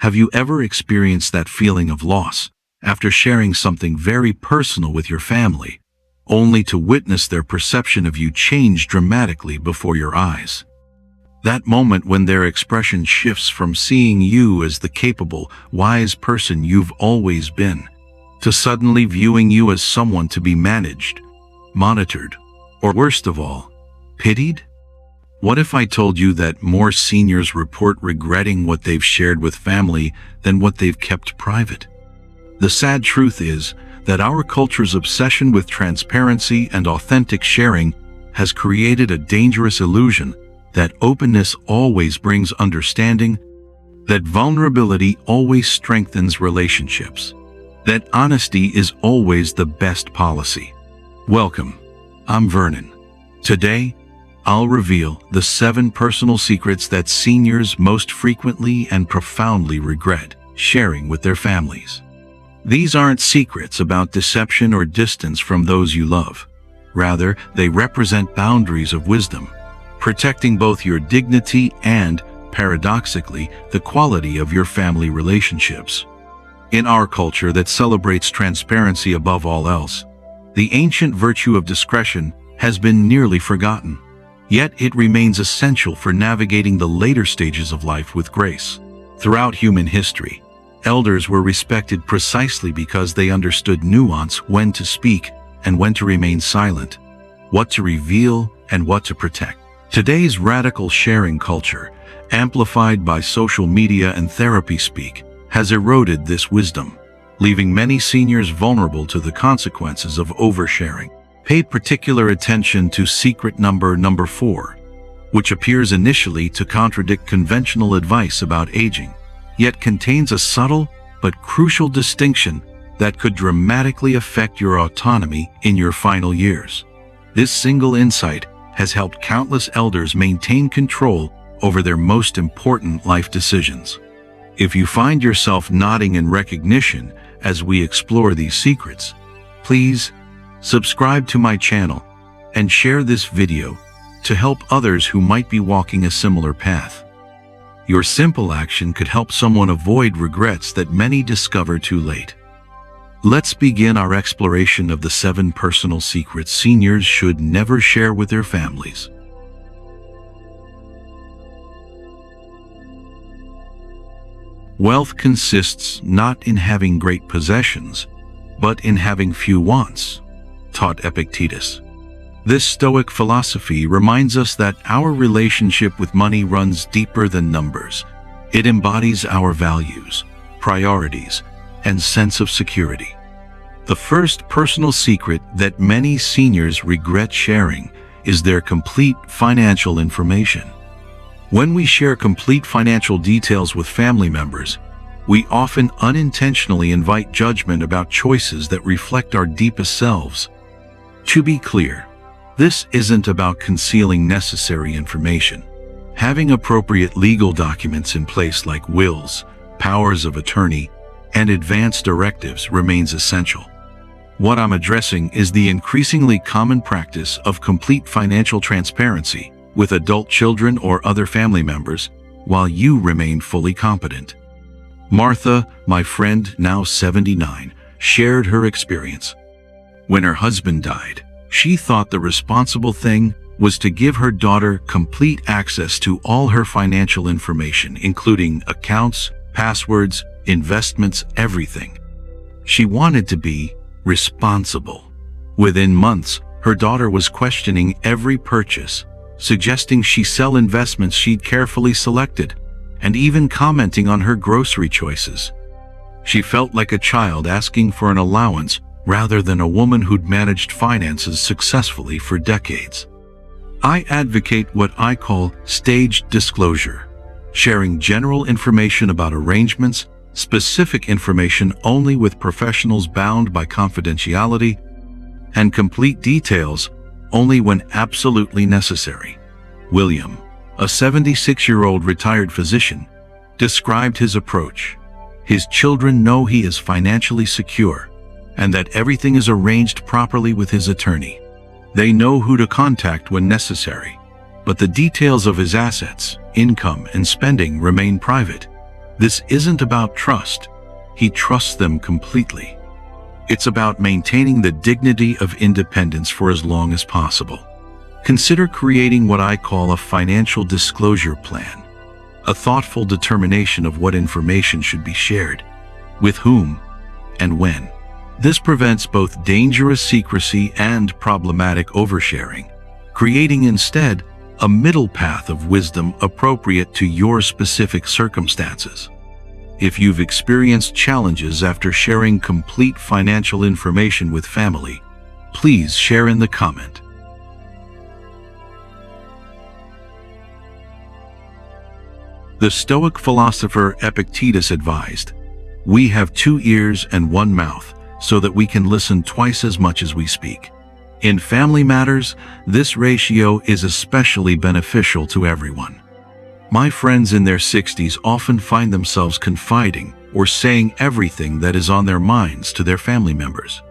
Have you ever experienced that feeling of loss after sharing something very personal with your family, only to witness their perception of you change dramatically before your eyes? That moment when their expression shifts from seeing you as the capable, wise person you've always been, to suddenly viewing you as someone to be managed, monitored, or worst of all, pitied? What if I told you that more seniors report regretting what they've shared with family than what they've kept private? The sad truth is that our culture's obsession with transparency and authentic sharing has created a dangerous illusion that openness always brings understanding, that vulnerability always strengthens relationships, that honesty is always the best policy. Welcome, I'm Vernon. Today, I'll reveal the 7 personal secrets that seniors most frequently and profoundly regret sharing with their families. These aren't secrets about deception or distance from those you love. Rather, they represent boundaries of wisdom, protecting both your dignity and, paradoxically, the quality of your family relationships. In our culture that celebrates transparency above all else, the ancient virtue of discretion has been nearly forgotten. Yet it remains essential for navigating the later stages of life with grace. Throughout human history, elders were respected precisely because they understood nuance, when to speak and when to remain silent, what to reveal and what to protect. Today's radical sharing culture, amplified by social media and therapy speak, has eroded this wisdom, leaving many seniors vulnerable to the consequences of oversharing. Pay particular attention to secret number 4, which appears initially to contradict conventional advice about aging, yet contains a subtle but crucial distinction that could dramatically affect your autonomy in your final years. This single insight has helped countless elders maintain control over their most important life decisions. If you find yourself nodding in recognition as we explore these secrets, please subscribe to my channel and share this video to help others who might be walking a similar path. Your simple action could help someone avoid regrets that many discover too late. Let's begin our exploration of the 7 personal secrets seniors should never share with their families. Wealth consists not in having great possessions, but in having few wants, taught Epictetus. This Stoic philosophy reminds us that our relationship with money runs deeper than numbers. It embodies our values, priorities, and sense of security. The first personal secret that many seniors regret sharing is their complete financial information. When we share complete financial details with family members, we often unintentionally invite judgment about choices that reflect our deepest selves. To be clear, this isn't about concealing necessary information. Having appropriate legal documents in place like wills, powers of attorney, and advance directives remains essential. What I'm addressing is the increasingly common practice of complete financial transparency with adult children or other family members while you remain fully competent. Martha, my friend, now 79, shared her experience. When her husband died, she thought the responsible thing was to give her daughter complete access to all her financial information, including accounts, passwords, investments, everything. She wanted to be responsible. Within months, her daughter was questioning every purchase, suggesting she sell investments she'd carefully selected, and even commenting on her grocery choices. She felt like a child asking for an allowance rather than a woman who'd managed finances successfully for decades. I advocate what I call staged disclosure, sharing general information about arrangements, specific information only with professionals bound by confidentiality, and complete details only when absolutely necessary. William, a 76-year-old retired physician, described his approach. His children know he is financially secure and that everything is arranged properly with his attorney. They know who to contact when necessary, but the details of his assets, income, and spending remain private. This isn't about trust. He trusts them completely. It's about maintaining the dignity of independence for as long as possible. Consider creating what I call a financial disclosure plan, a thoughtful determination of what information should be shared, with whom, and when. This prevents both dangerous secrecy and problematic oversharing, creating instead a middle path of wisdom appropriate to your specific circumstances. If you've experienced challenges after sharing complete financial information with family, please share in the comment. The Stoic philosopher Epictetus advised, "We have 2 ears and 1 mouth, so that we can listen twice as much as we speak." In family matters, this ratio is especially beneficial to everyone. My friends in their 60s often find themselves confiding or saying everything that is on their minds to their family members.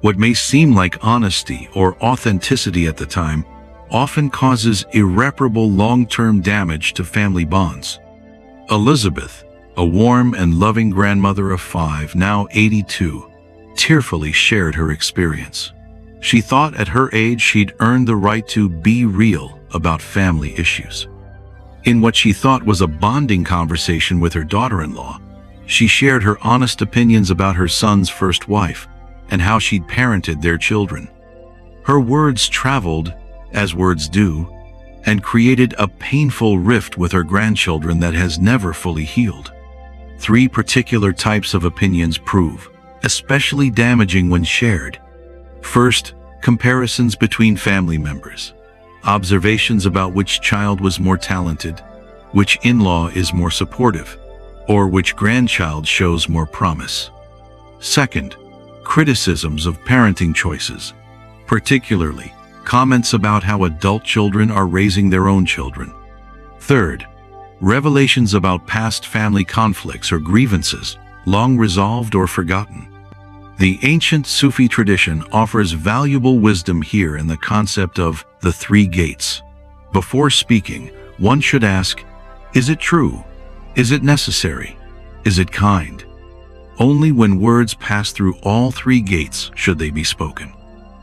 What may seem like honesty or authenticity at the time often causes irreparable long-term damage to family bonds. Elizabeth, a warm and loving grandmother of 5, now 82, tearfully shared her experience. She thought at her age she'd earned the right to be real about family issues. In what she thought was a bonding conversation with her daughter-in-law, she shared her honest opinions about her son's first wife and how she'd parented their children. Her words traveled, as words do, and created a painful rift with her grandchildren that has never fully healed. 3 particular types of opinions prove especially damaging when shared. First, comparisons between family members. Observations about which child was more talented, which in-law is more supportive, or which grandchild shows more promise. Second, criticisms of parenting choices, particularly comments about how adult children are raising their own children. Third, revelations about past family conflicts or grievances, long resolved or forgotten. The ancient Sufi tradition offers valuable wisdom here in the concept of the 3 gates. Before speaking, one should ask, is it true? Is it necessary? Is it kind? Only when words pass through all 3 gates should they be spoken.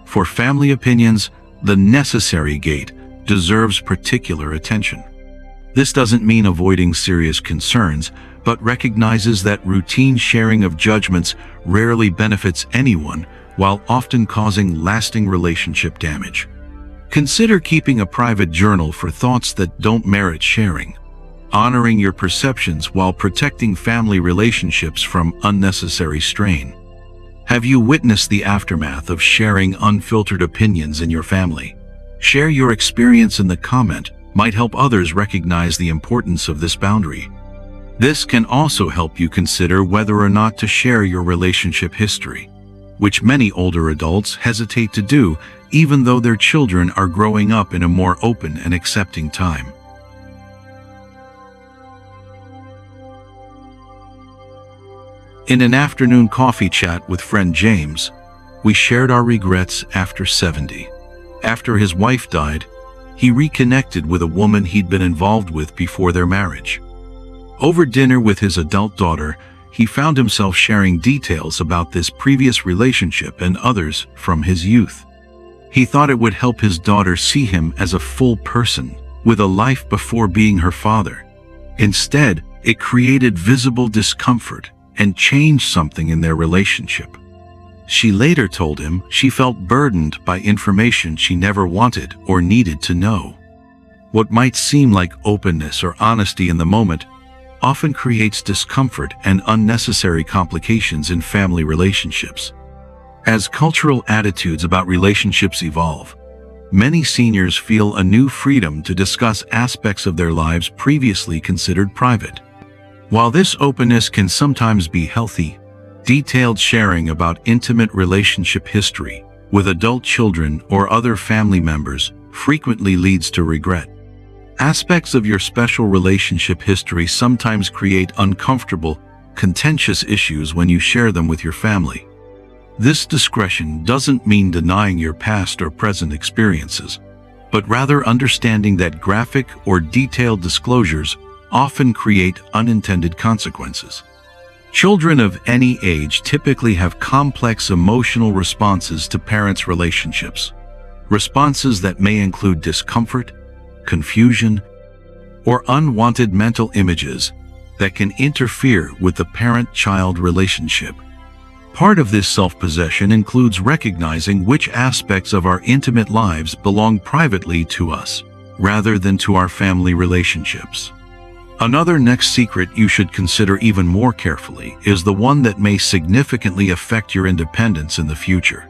For family opinions, the necessary gate deserves particular attention. This doesn't mean avoiding serious concerns, but recognizes that routine sharing of judgments rarely benefits anyone while often causing lasting relationship damage. Consider keeping a private journal for thoughts that don't merit sharing, honoring your perceptions while protecting family relationships from unnecessary strain. Have you witnessed the aftermath of sharing unfiltered opinions in your family? Share your experience in the comment might help others recognize the importance of this boundary. This can also help you consider whether or not to share your relationship history, which many older adults hesitate to do even though their children are growing up in a more open and accepting time. In an afternoon coffee chat with friend James, we shared our regrets after 70. After his wife died, he reconnected with a woman he'd been involved with before their marriage. Over dinner with his adult daughter, he found himself sharing details about this previous relationship and others from his youth. He thought it would help his daughter see him as a full person, with a life before being her father. Instead, it created visible discomfort and changed something in their relationship. She later told him she felt burdened by information she never wanted or needed to know. What might seem like openness or honesty in the moment often creates discomfort and unnecessary complications in family relationships. As cultural attitudes about relationships evolve, many seniors feel a new freedom to discuss aspects of their lives previously considered private. While this openness can sometimes be healthy, detailed sharing about intimate relationship history with adult children or other family members frequently leads to regret. Aspects of your special relationship history sometimes create uncomfortable, contentious issues when you share them with your family. This discretion doesn't mean denying your past or present experiences, but rather understanding that graphic or detailed disclosures often create unintended consequences. Children of any age typically have complex emotional responses to parents' relationships, responses that may include discomfort, confusion, or unwanted mental images that can interfere with the parent-child relationship. Part of this self-possession includes recognizing which aspects of our intimate lives belong privately to us, rather than to our family relationships. Another next secret you should consider even more carefully is the one that may significantly affect your independence in the future.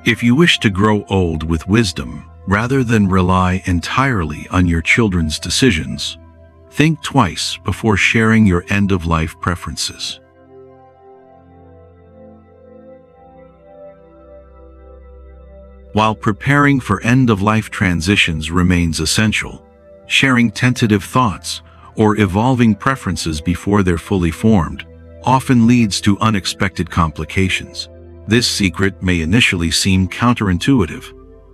If you wish to grow old with wisdom, rather than rely entirely on your children's decisions, think twice before sharing your end-of-life preferences. While preparing for end-of-life transitions remains essential, sharing tentative thoughts or evolving preferences before they're fully formed often leads to unexpected complications. This secret may initially seem counterintuitive.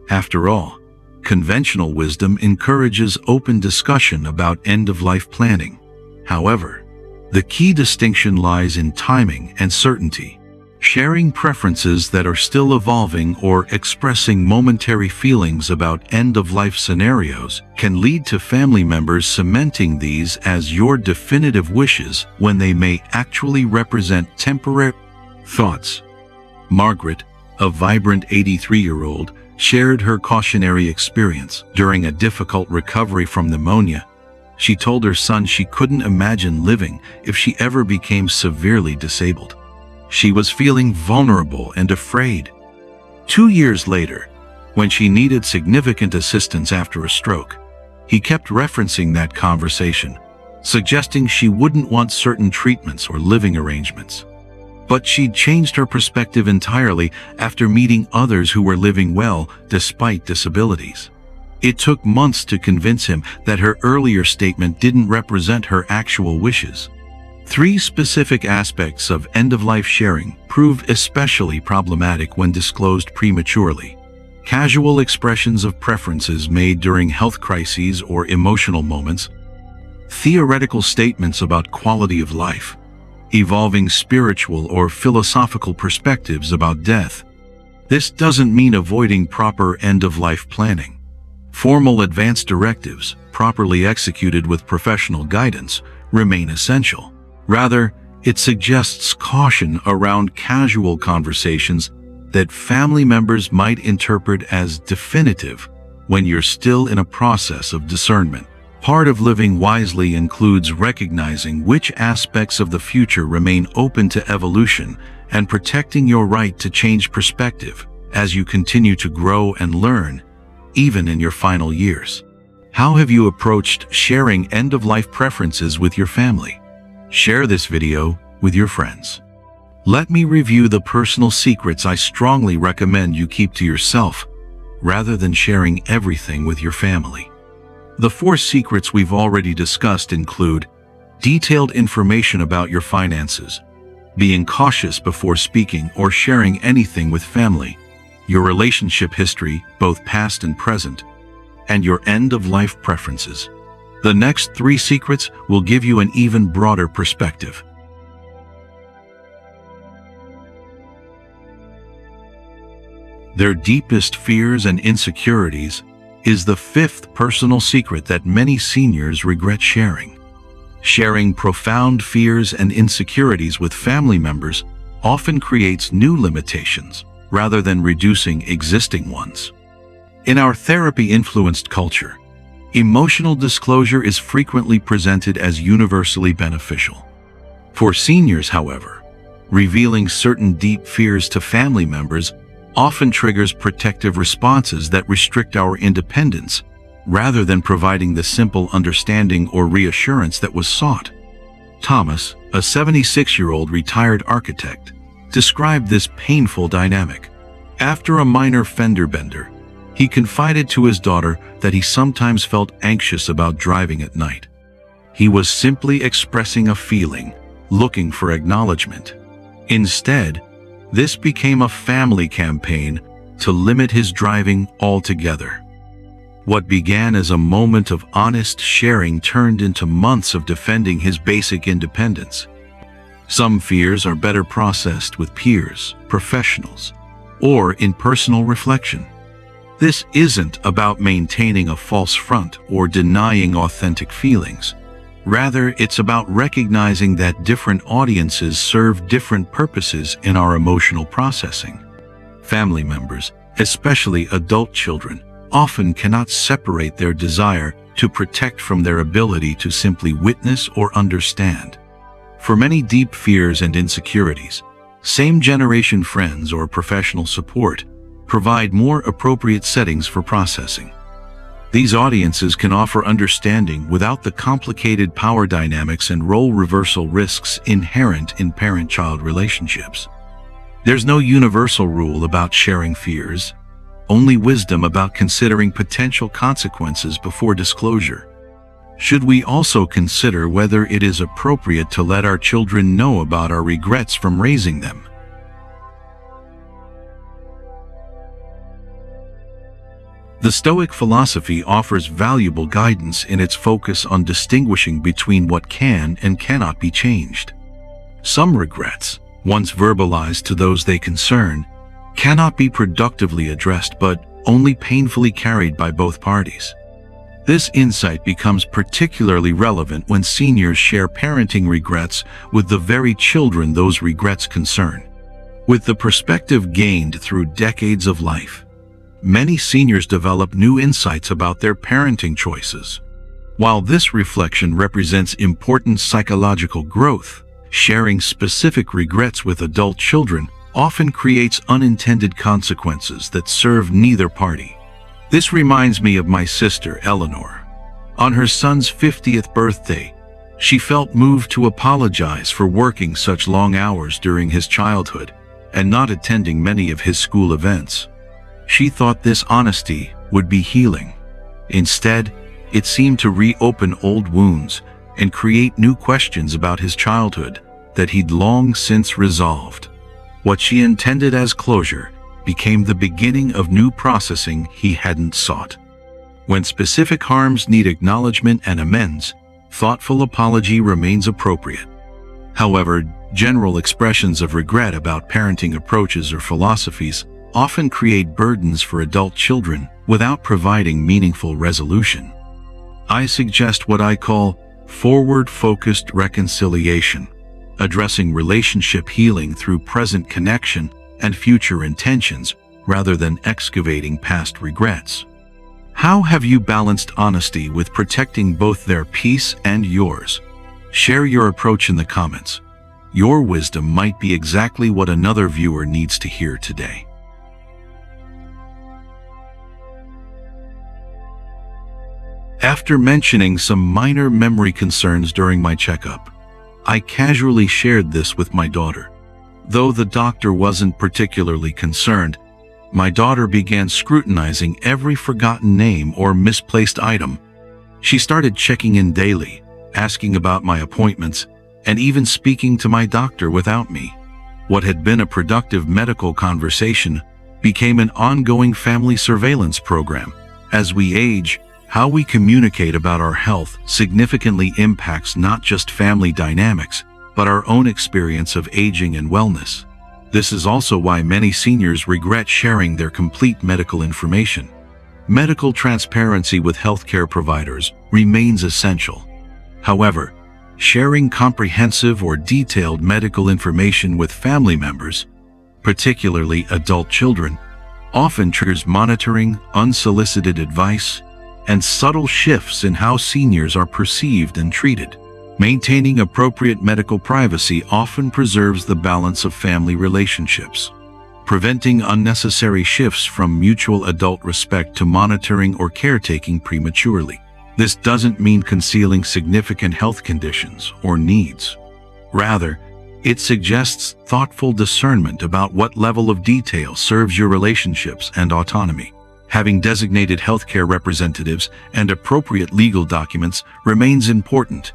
After all, conventional wisdom encourages open discussion about end-of-life planning. However, the key distinction lies in timing and certainty. Sharing preferences that are still evolving or expressing momentary feelings about end-of-life scenarios can lead to family members cementing these as your definitive wishes when they may actually represent temporary thoughts. Margaret, a vibrant 83-year-old, shared her cautionary experience during a difficult recovery from pneumonia. She told her son she couldn't imagine living if she ever became severely disabled. She was feeling vulnerable and afraid. 2 years later, when she needed significant assistance after a stroke, he kept referencing that conversation, suggesting she wouldn't want certain treatments or living arrangements. But she'd changed her perspective entirely after meeting others who were living well despite disabilities. It took months to convince him that her earlier statement didn't represent her actual wishes. 3 specific aspects of end-of-life sharing prove especially problematic when disclosed prematurely. Casual expressions of preferences made during health crises or emotional moments, theoretical statements about quality of life, evolving spiritual or philosophical perspectives about death. This doesn't mean avoiding proper end-of-life planning. Formal advance directives, properly executed with professional guidance, remain essential. Rather, it suggests caution around casual conversations that family members might interpret as definitive when you're still in a process of discernment. Part of living wisely includes recognizing which aspects of the future remain open to evolution and protecting your right to change perspective as you continue to grow and learn, even in your final years. How have you approached sharing end-of-life preferences with your family? Share this video with your friends. Let me review the personal secrets I strongly recommend you keep to yourself, rather than sharing everything with your family. The 4 secrets we've already discussed include detailed information about your finances, being cautious before speaking or sharing anything with family, your relationship history, both past and present, and your end-of-life preferences. The next 3 secrets will give you an even broader perspective. Their deepest fears and insecurities is the 5th personal secret that many seniors regret sharing. Sharing profound fears and insecurities with family members often creates new limitations rather than reducing existing ones. In our therapy-influenced culture, emotional disclosure is frequently presented as universally beneficial. For seniors, however, revealing certain deep fears to family members often triggers protective responses that restrict our independence, rather than providing the simple understanding or reassurance that was sought. Thomas, a 76-year-old retired architect, described this painful dynamic. After a minor fender bender, he confided to his daughter that he sometimes felt anxious about driving at night. He was simply expressing a feeling, looking for acknowledgement. Instead, this became a family campaign to limit his driving altogether. What began as a moment of honest sharing turned into months of defending his basic independence. Some fears are better processed with peers, professionals, or in personal reflection. This isn't about maintaining a false front or denying authentic feelings. Rather, it's about recognizing that different audiences serve different purposes in our emotional processing. Family members, especially adult children, often cannot separate their desire to protect from their ability to simply witness or understand. For many deep fears and insecurities, same-generation friends or professional support provide more appropriate settings for processing. These audiences can offer understanding without the complicated power dynamics and role reversal risks inherent in parent-child relationships. There's no universal rule about sharing fears, only wisdom about considering potential consequences before disclosure. Should we also consider whether it is appropriate to let our children know about our regrets from raising them? The Stoic philosophy offers valuable guidance in its focus on distinguishing between what can and cannot be changed. Some regrets, once verbalized to those they concern, cannot be productively addressed but only painfully carried by both parties. This insight becomes particularly relevant when seniors share parenting regrets with the very children those regrets concern. With the perspective gained through decades of life, many seniors develop new insights about their parenting choices. While this reflection represents important psychological growth, sharing specific regrets with adult children often creates unintended consequences that serve neither party. This reminds me of my sister, Eleanor. On her son's 50th birthday, she felt moved to apologize for working such long hours during his childhood and not attending many of his school events. She thought this honesty would be healing. Instead, it seemed to reopen old wounds and create new questions about his childhood that he'd long since resolved. What she intended as closure became the beginning of new processing he hadn't sought. When specific harms need acknowledgement and amends, thoughtful apology remains appropriate. However, general expressions of regret about parenting approaches or philosophies often create burdens for adult children without providing meaningful resolution. I suggest what I call forward-focused reconciliation, addressing relationship healing through present connection and future intentions rather than excavating past regrets. How have you balanced honesty with protecting both their peace and yours? Share your approach in the comments. Your wisdom might be exactly what another viewer needs to hear today. After mentioning some minor memory concerns during my checkup, I casually shared this with my daughter. Though the doctor wasn't particularly concerned, my daughter began scrutinizing every forgotten name or misplaced item. She started checking in daily, asking about my appointments, and even speaking to my doctor without me. What had been a productive medical conversation became an ongoing family surveillance program. As we age, how we communicate about our health significantly impacts not just family dynamics, but our own experience of aging and wellness. This is also why many seniors regret sharing their complete medical information. Medical transparency with healthcare providers remains essential. However, sharing comprehensive or detailed medical information with family members, particularly adult children, often triggers monitoring, unsolicited advice, and subtle shifts in how seniors are perceived and treated. Maintaining appropriate medical privacy often preserves the balance of family relationships, preventing unnecessary shifts from mutual adult respect to monitoring or caretaking prematurely. This doesn't mean concealing significant health conditions or needs. Rather, it suggests thoughtful discernment about what level of detail serves your relationships and autonomy. Having designated healthcare representatives and appropriate legal documents remains important,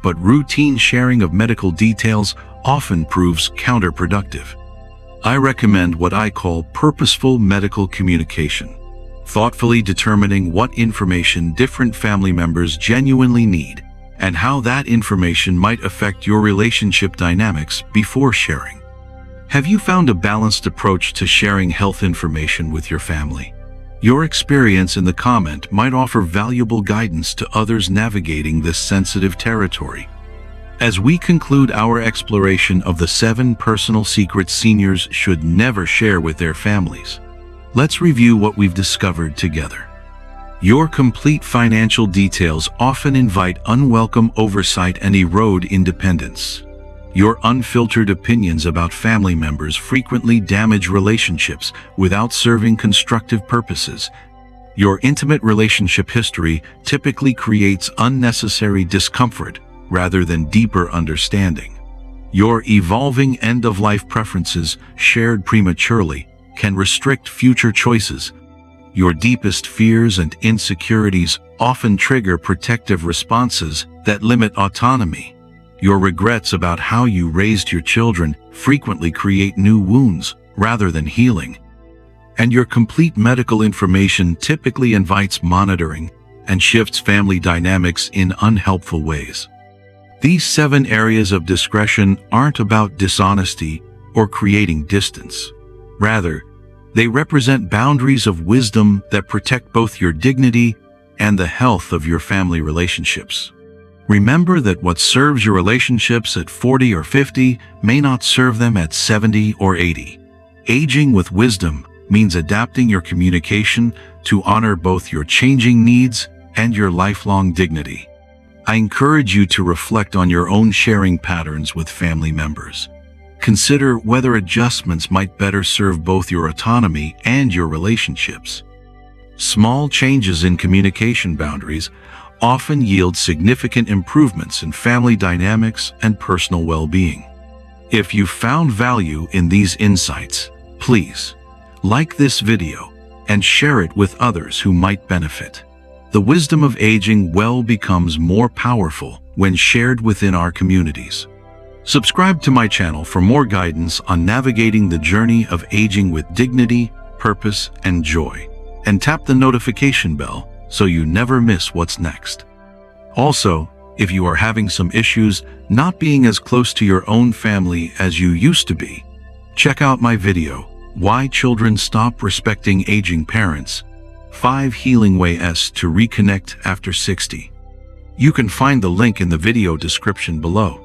but routine sharing of medical details often proves counterproductive. I recommend what I call purposeful medical communication. thoughtfully determining what information different family members genuinely need and how that information might affect your relationship dynamics before sharing. Have you found a balanced approach to sharing health information with your family? Your experience in the comment might offer valuable guidance to others navigating this sensitive territory. As we conclude our exploration of the 7 personal secrets seniors should never share with their families, let's review what we've discovered together. Your complete financial details often invite unwelcome oversight and erode independence. Your unfiltered opinions about family members frequently damage relationships without serving constructive purposes. Your intimate relationship history typically creates unnecessary discomfort rather than deeper understanding. Your evolving end-of-life preferences, shared prematurely, can restrict future choices. Your deepest fears and insecurities often trigger protective responses that limit autonomy. Your regrets about how you raised your children frequently create new wounds rather than healing. And your complete medical information typically invites monitoring and shifts family dynamics in unhelpful ways. These 7 areas of discretion aren't about dishonesty or creating distance. Rather, they represent boundaries of wisdom that protect both your dignity and the health of your family relationships. Remember that what serves your relationships at 40 or 50 may not serve them at 70 or 80. Aging with wisdom means adapting your communication to honor both your changing needs and your lifelong dignity. I encourage you to reflect on your own sharing patterns with family members. Consider whether adjustments might better serve both your autonomy and your relationships. Small changes in communication boundaries often yield significant improvements in family dynamics and personal well-being. If you found value in these insights, please like this video and share it with others who might benefit. The wisdom of aging well becomes more powerful when shared within our communities. Subscribe to my channel for more guidance on navigating the journey of aging with dignity, purpose, and joy. And tap the notification bell so you never miss what's next. Also, if you are having some issues not being as close to your own family as you used to be, check out my video, Why Children Stop Respecting Aging Parents, 5 Healing Ways to Reconnect After 60. You can find the link in the video description below.